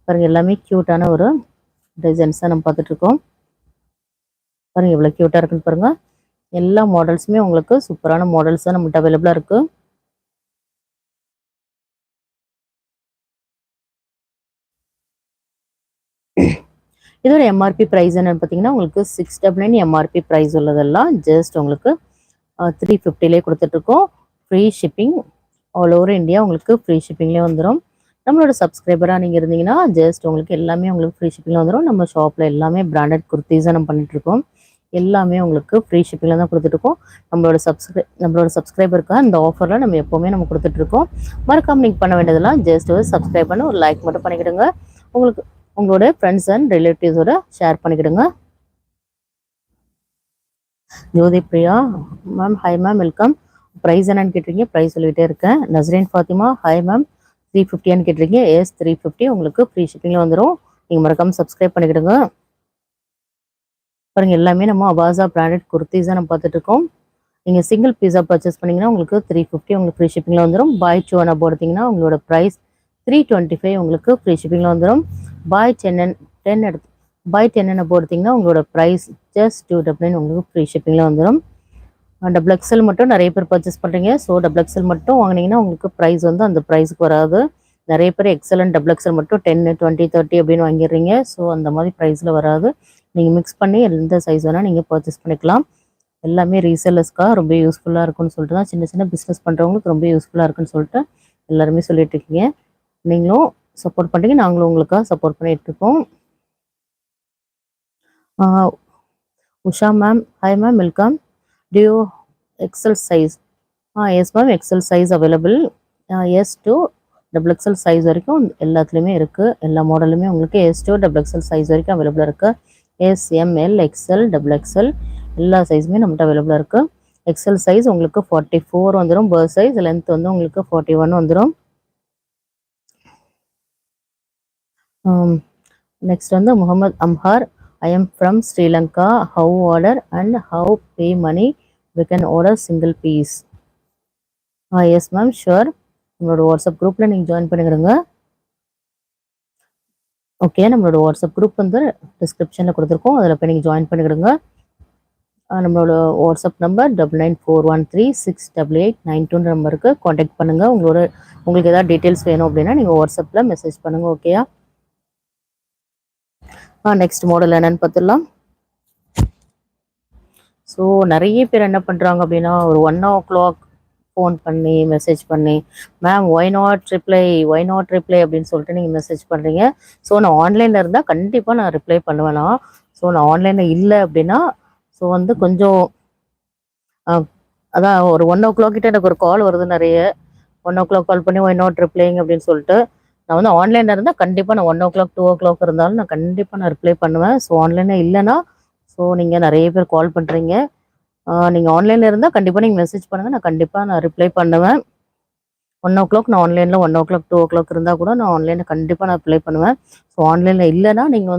பாருங்க எல்லாமே க்யூட்டான ஒரு டிசைன்ஸ் தான் நம்ம பார்த்துட்டு இருக்கோம். பாருங்க எவ்வளோ க்யூட்டாக இருக்குன்னு பாருங்க. எல்லா மாடல்ஸுமே உங்களுக்கு சூப்பரான மாடல்ஸ் தான் நம்மகிட்ட அவைலபிளாக இருக்கு. இதோட எம்ஆர்பி ப்ரைஸ் என்னன்னு பார்த்தீங்கன்னா உங்களுக்கு 699 எம்ஆர்பி ப்ரைஸ் உள்ளதெல்லாம் ஜஸ்ட் உங்களுக்கு 350லே கொடுத்துட்ருக்கோம். Free shipping all over India உங்களுக்கு ஃப்ரீ ஷிப்பிங்லேயே வந்துடும். நம்மளோட சப்ஸ்கிரைபராக நீங்கள் இருந்தீங்கன்னா ஜஸ்ட் உங்களுக்கு எல்லாமே உங்களுக்கு ஃப்ரீ ஷிப்பிங்கில் வந்துடும். நம்ம ஷாப்பில் எல்லாமே பிராண்டட் குர்த்திஸாக நம்ம பண்ணிகிட்ருக்கோம். எல்லாமே உங்களுக்கு ஃப்ரீ ஷிப்பிங்கில் தான் கொடுத்துட்ருக்கோம். நம்மளோட சப்ஸ்கிரைபருக்காக இந்த ஆஃபரில் நம்ம எப்போவுமே நம்ம கொடுத்துட்ருக்கோம். மறக்காமல் நீங்கள் பண்ண வேண்டியதெல்லாம் ஜஸ்ட் சப்ஸ்கிரைப் பண்ணி ஒரு லைக் மட்டும் பண்ணிக்கிடுங்க. உங்களோட ஃப்ரெண்ட்ஸ் அண்ட் ரிலேட்டிவ்ஸோட ஷேர் பண்ணிக்கிடுங்க. Jothi Priya ma'am, hi ma'am, welcome. Price என்னன்னு கேட்டிருக்கீங்க, ப்ரைஸ் சொல்லிகிட்டே இருக்கேன். நஸ்ரீன் ஃபாத்திமா, ஹாய் மேம், 350 கேட்டிருக்கீங்க. எஸ் 350 உங்களுக்கு ஃப்ரீ ஷிப்பிங்கில் வந்துடும். நீங்கள் மறக்காமல் சப்ஸ்கிரைப் பண்ணிக்கிடுங்க. பாருங்கள் எல்லாமே நம்ம அபாசா பிராண்டட் குர்த்திஸ் தான் நம்ம பார்த்துட்டு இருக்கோம். நீங்கள் சிங்கிள் பீஸா பர்ச்சேஸ் பண்ணிங்கன்னா உங்களுக்கு 350 உங்களுக்கு ஃப்ரீ ஷிப்பிங்கில் வந்துடும். பாய் 2 அண்ட் அபோவ் எடுத்திங்கன்னா உங்களோட ப்ரைஸ் 325 உங்களுக்கு ஃப்ரீ ஷிப்பிங்கில் வந்துடும். பாய் 10 எடுத்து பாய் 10 அண்ட் அபோவ் எடுத்திங்கன்னா உங்களோட ப்ரைஸ் ஜஸ்ட் 299 உங்களுக்கு ஃப்ரீ ஷிப்பிங்கில் வந்துடும். டபுள் எக்ஸல் மட்டும் நிறைய பேர் பர்ச்சேஸ் பண்ணுறீங்க. ஸோ டபுள் எக்ஸல் மட்டும் வாங்கினீங்கன்னா உங்களுக்கு ப்ரைஸ் வந்து அந்த ப்ரைஸுக்கு வராது. நிறைய பேர் எக்ஸல் அண்ட் டபுள் எக்ஸல் மட்டும் 10, 20, 30 அப்படின்னு வாங்கிடுறீங்க. ஸோ அந்த மாதிரி ப்ரைஸில் வராது. நீங்கள் மிக்ஸ் பண்ணி எந்த சைஸ் வேணால் நீங்கள் பர்ச்சேஸ் பண்ணிக்கலாம். எல்லாமே ரீசேலர்ஸ்க்காக ரொம்ப யூஸ்ஃபுல்லாக இருக்குன்னு சொல்லிட்டு தான், சின்ன சின்ன பிஸ்னஸ் பண்ணுறவங்களுக்கு ரொம்ப யூஸ்ஃபுல்லாக இருக்குன்னு சொல்லிட்டு எல்லாருமே சொல்லிட்டு இருக்கீங்க. நீங்களும் சப்போர்ட் பண்ணுறீங்க, நாங்களும் உங்களுக்காக சப்போர்ட் பண்ணிட்டு இருக்கோம். Usha ma'am, hi ma'am, welcome. Do you XL size? Yes ma'am, XL size available. S to double XL size வரைக்கும் எல்லாத்துலேயுமே இருக்குது. எல்லா மாடலுமே உங்களுக்கு S to double XL size வரைக்கும் அவைலபிளாக இருக்குது. S, M L, XL, double XL எல்லா சைஸுமே நம்மகிட்ட அவைலபிளாக இருக்குது. எக்ஸல் சைஸ் உங்களுக்கு 44 வந்துடும். பர்த் சைஸ் லென்த் வந்து உங்களுக்கு 41 வந்துடும். நெக்ஸ்ட் வந்து Mohammed Amhar, I am from Sri Lanka, how order and how pay money, we can order single piece. Yes ma'am, sure. நம்மளோட வாட்ஸ்அப் குரூப்பில் நீங்கள் ஜாயின் பண்ணிக்கிடுங்க. ஓகே, நம்மளோட வாட்ஸ்அப் குரூப் வந்து டிஸ்கிரிப்ஷனில் கொடுத்துருக்கோம், அதில் போய் நீங்கள் ஜாயின் பண்ணிக்கிடுங்க. நம்மளோட வாட்ஸ்அப் நம்பர் 9941368892 நம்பருக்கு காண்டாக்ட் பண்ணுங்கள். உங்களுக்கு ஏதாவது டீட்டெயில்ஸ் வேணும் அப்படின்னா நீங்கள் வாட்ஸ்அப்பில் மெசேஜ் பண்ணுங்கள். ஓகேயா? நெக்ஸ்ட் மாடல் என்னன்னு பார்த்துடலாம். ஸோ நிறைய பேர் என்ன பண்ணுறாங்க அப்படின்னா ஒரு 1 o'clock ஃபோன் பண்ணி மெசேஜ் பண்ணி, மேம் ஒய் நாட் ரிப்ளை அப்படின்னு சொல்லிட்டு நீங்கள் மெசேஜ் பண்ணுறீங்க. ஸோ நான் ஆன்லைனில் இருந்தால் கண்டிப்பாக நான் ரிப்ளை பண்ணுவேனா. ஸோ நான் ஆன்லைனில் இல்லை அப்படின்னா ஸோ வந்து கொஞ்சம் அதான் ஒரு 1 o'clock கிட்ட எனக்கு ஒரு கால் வருது நிறைய. 1 o'clock கால் பண்ணி ஒய் நாட் ரிப்ளைங் அப்படின்னு சொல்லிட்டு. நான் வந்து ஆன்லைனில் இருந்தால் கண்டிப்பாக நான் 1 o'clock 2 o'clock இருந்தாலும் நான் கண்டிப்பாக ரிப்ளை பண்ணுவேன். ஸோ ஆன்லைனில் இல்லைன்னா ஸோ நீங்கள் நிறைய பேர் கால் பண்ணுறீங்க. நீங்கள் ஆன்லைனில் இருந்தால் கண்டிப்பாக நீங்கள் மெசேஜ் பண்ணுங்கள், நான் கண்டிப்பாக ரிப்ளை பண்ணுவேன். 1 o'clock நான் ஆன்லைனில், 1 o'clock 2 o'clock இருந்தால் கூட நான் ஆன்லைனில் கண்டிப்பாக ரிப்ளை பண்ணுவேன். ஸோ ஆன்லைனில் இல்லைன்னா நீங்கள்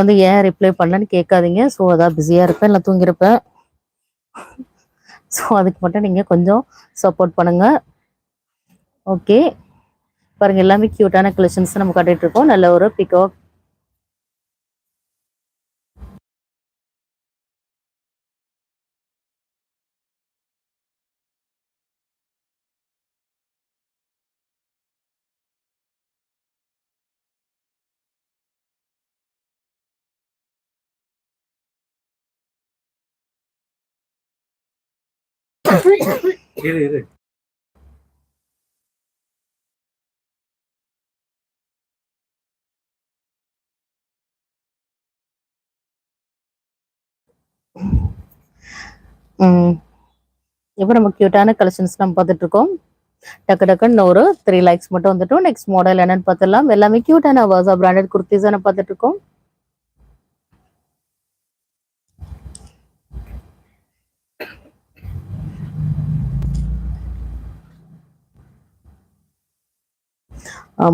வந்து ஏன் ரிப்ளை பண்ணலன்னு கேட்காதீங்க. ஸோ அதான் பிஸியாக இருப்பேன், இல்லை தூங்கியிருப்பேன். ஸோ அதுக்கு மட்டும் நீங்கள் கொஞ்சம் சப்போர்ட் பண்ணுங்கள். ஓகே, பாருங்கள் எல்லாமே க்யூட்டான கலெக்ஷன்ஸ் நம்ம காட்டிகிட்டு இருக்கோம். நல்ல ஒரு பிகாக் இப்போ நம்ம க்யூட்டான கலெக்ஷன்ஸ் நம்ம பார்த்துட்டு இருக்கோம். டக்குன்னு ஒரு 3 likes மட்டும் வந்துட்டோம். நெக்ஸ்ட் மாடல் என்னன்னு பார்த்துடலாம். எல்லாமே க்யூட்டான வாசா பிராண்டட் குர்த்திஸ் நம்ம பார்த்துட்டு இருக்கோம்.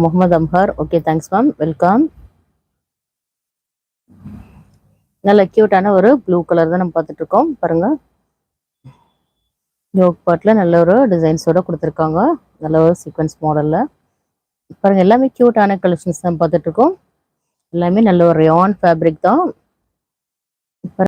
Mohammed Amhar, okay, thanks ma'am, welcome. நல்ல க்யூட்டான ஒரு ப்ளூ கலர் தான் நம்ம பார்த்துட்டு இருக்கோம். பாருங்க, யோக் பார்ட்ல நல்ல ஒரு டிசைன்ஸோட கொடுத்துருக்காங்க, நல்ல ஒரு சீக்வன்ஸ் மாடல்ல. பாருங்க எல்லாமே கியூட்டான கலெக்ஷன்ஸ் தான் பார்த்துட்டு இருக்கோம். எல்லாமே நல்ல ஒரு ரயான் ஃபேப்ரிக் தான்.